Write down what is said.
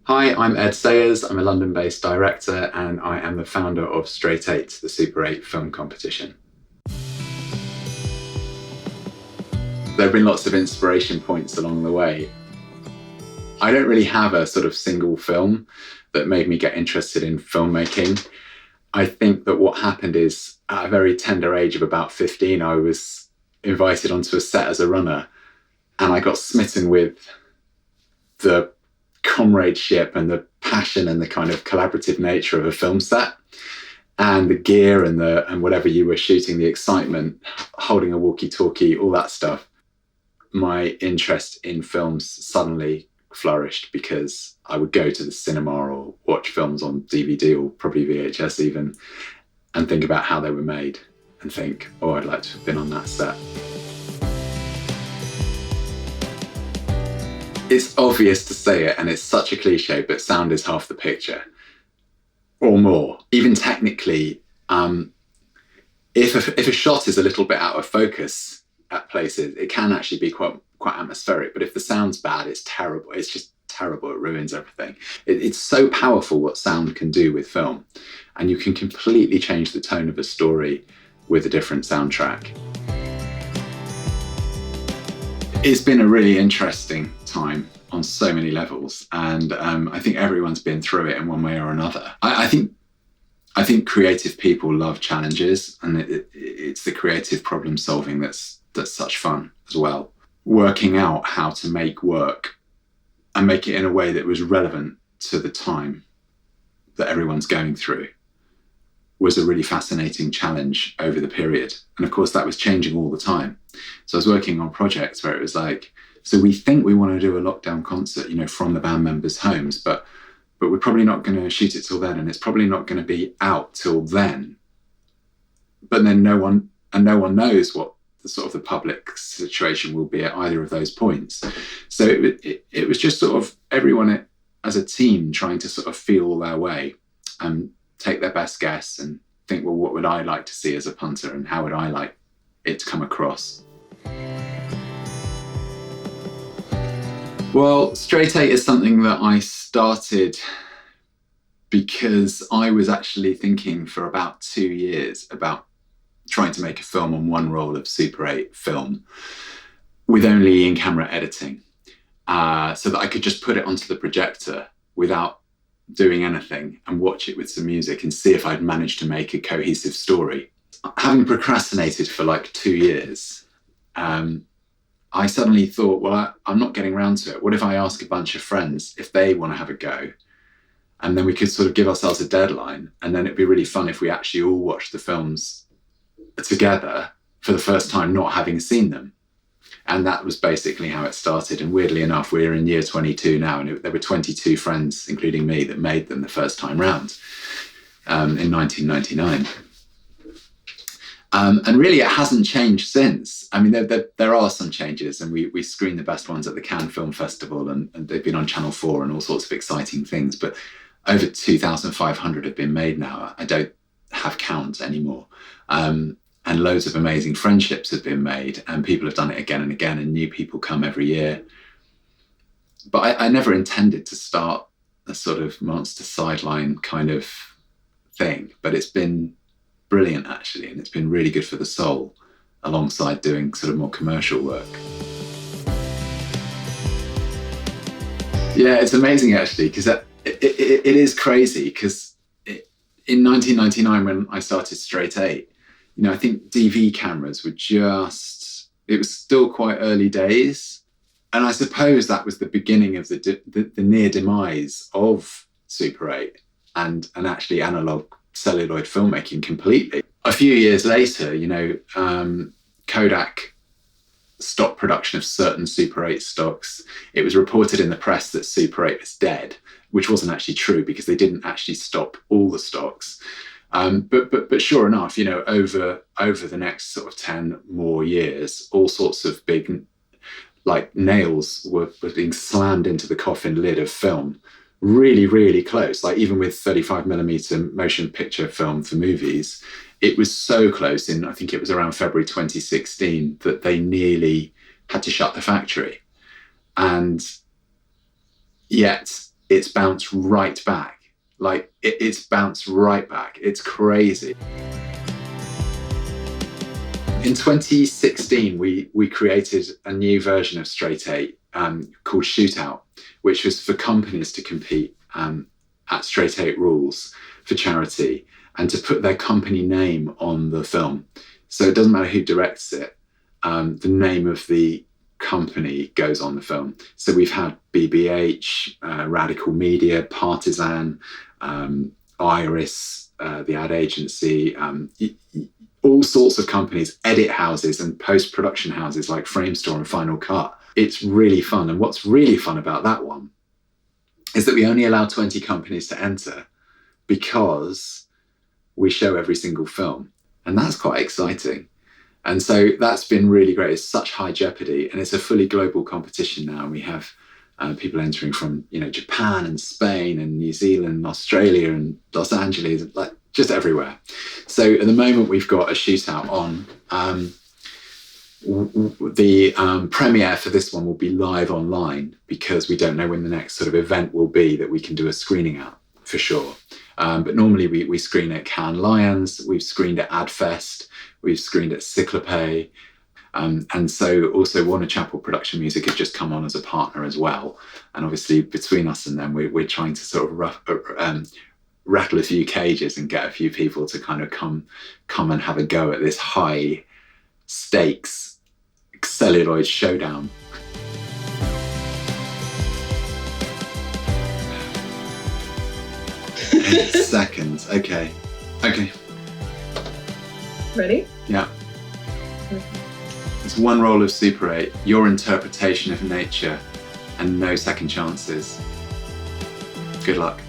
Hi, I'm Ed Sayers. I'm a London-based director and I am the founder of Straight 8, the Super 8 film competition. There have been lots of inspiration points along the way. I don't really have a sort of single film that made me get interested in filmmaking. I think that what happened is at a very tender age of about 15, I was invited onto a set as a runner and I got smitten with the comradeship and the passion and the kind of collaborative nature of a film set and the gear and whatever you were shooting, the excitement, holding a walkie-talkie, all that stuff. My interest in films suddenly flourished because I would go to the cinema or watch films on DVD or probably VHS even and think about how they were made and think, oh, I'd like to have been on that set. It's obvious to say it, and it's such a cliche, but sound is half the picture, or more. Even technically, if a shot is a little bit out of focus at places, it can actually be quite atmospheric. But if the sound's bad, it's terrible. It's just terrible. It ruins everything. It's so powerful what sound can do with film, and you can completely change the tone of a story with a different soundtrack. It's been a really interesting time on so many levels, and I think everyone's been through it in one way or another. I think creative people love challenges, and it's the creative problem solving that's such fun as well. Working out how to make work and make it in a way that was relevant to the time that everyone's going through was a really fascinating challenge over the period. And of course, that was changing all the time. So I was working on projects where it was like, so we think we want to do a lockdown concert, from the band members' homes, but we're probably not going to shoot it till then, and it's probably not going to be out till then. But then no one knows what the sort of the public situation will be at either of those points. So it was just sort of everyone as a team trying to sort of feel their way and take their best guess and think, well, what would I like to see as a punter and how would I like it to come across? Well, Straight 8 is something that I started because I was actually thinking for about 2 years about trying to make a film on one roll of Super 8 film with only in-camera editing, so that I could just put it onto the projector without doing anything and watch it with some music and see if I'd managed to make a cohesive story. Having procrastinated for like 2 years, I suddenly thought, well, I'm not getting around to it. What if I ask a bunch of friends if they want to have a go? And then we could sort of give ourselves a deadline. And then it'd be really fun if we actually all watched the films together for the first time, not having seen them. And that was basically how it started. And weirdly enough, we're in year 22 now, and there were 22 friends, including me, that made them the first time round in 1999. And really, it hasn't changed since. I mean, there are some changes, and we screened the best ones at the Cannes Film Festival, and they've been on Channel 4 and all sorts of exciting things. But over 2,500 have been made now. I don't have count anymore. And loads of amazing friendships have been made, and people have done it again and again, and new people come every year. But I never intended to start a sort of monster sideline kind of thing, but it's been brilliant actually, and it's been really good for the soul alongside doing sort of more commercial work. Yeah, it's amazing actually, because it is crazy, because in 1999 when I started Straight 8, I think DV cameras were it was still quite early days. And I suppose that was the beginning of the near demise of Super 8 and actually analog celluloid filmmaking completely. A few years later, Kodak stopped production of certain Super 8 stocks. It was reported in the press that Super 8 was dead, which wasn't actually true because they didn't actually stop all the stocks. But sure enough, over the next sort of 10 more years, all sorts of big, like nails were being slammed into the coffin lid of film, really, really close. Like even with 35mm motion picture film for movies, it was so close I think it was around February 2016 that they nearly had to shut the factory. And yet it's bounced right back. Like it's bounced right back. It's crazy. In 2016, we created a new version of Straight 8 called Shootout, which was for companies to compete at Straight 8 rules for charity and to put their company name on the film. So it doesn't matter who directs it, the name of the company goes on the film. So we've had BBH, Radical Media, Partisan, Iris, the ad agency, all sorts of companies, edit houses and post-production houses like Framestore and Final Cut. It's really fun. And what's really fun about that one is that we only allow 20 companies to enter because we show every single film. And that's quite exciting. And so that's been really great. It's such high jeopardy, and it's a fully global competition now. We have people entering from, Japan and Spain and New Zealand and Australia and Los Angeles, like just everywhere. So at the moment we've got a shootout on. The premiere for this one will be live online because we don't know when the next sort of event will be that we can do a screening at, for sure. But normally we screen at Cannes Lions, we've screened at AdFest, we've screened at Cyclope, and so also Warner Chappell Production Music has just come on as a partner as well. And obviously between us and them, we're trying to sort of rattle a few cages and get a few people to kind of come and have a go at this high stakes celluloid showdown. Seconds. Okay. Ready? Yeah. It's one roll of Super 8, your interpretation of nature, and no second chances. Good luck.